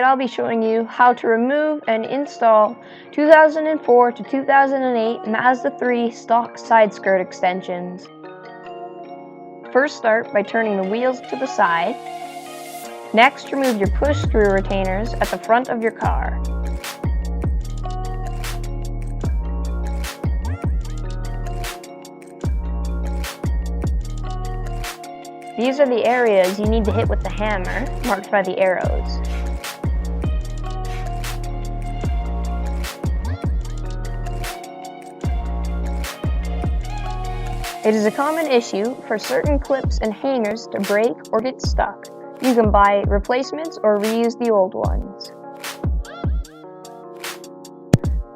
vid, I'll be showing you how to remove and install 2004 to 2008 Mazda 3 stock side skirt extensions. First, start by turning the wheels to the side. Next, remove your push-through retainers at the front of your car. These are the areas you need to hit with the hammer, marked by the arrows. It is a common issue for certain clips and hangers to break or get stuck. You can buy replacements or reuse the old ones.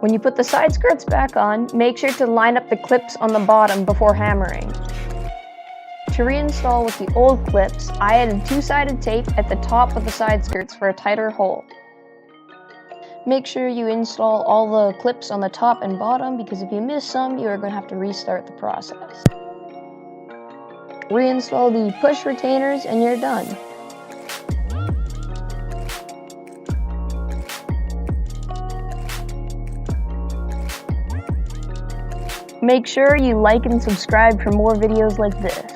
When you put the side skirts back on, make sure to line up the clips on the bottom before hammering. To reinstall with the old clips, I added two-sided tape at the top of the side skirts for a tighter hold. Make sure you install all the clips on the top and bottom, because if you miss some, you are going to have to restart the process. Reinstall the push retainers and you're done. Make sure you like and subscribe for more videos like this.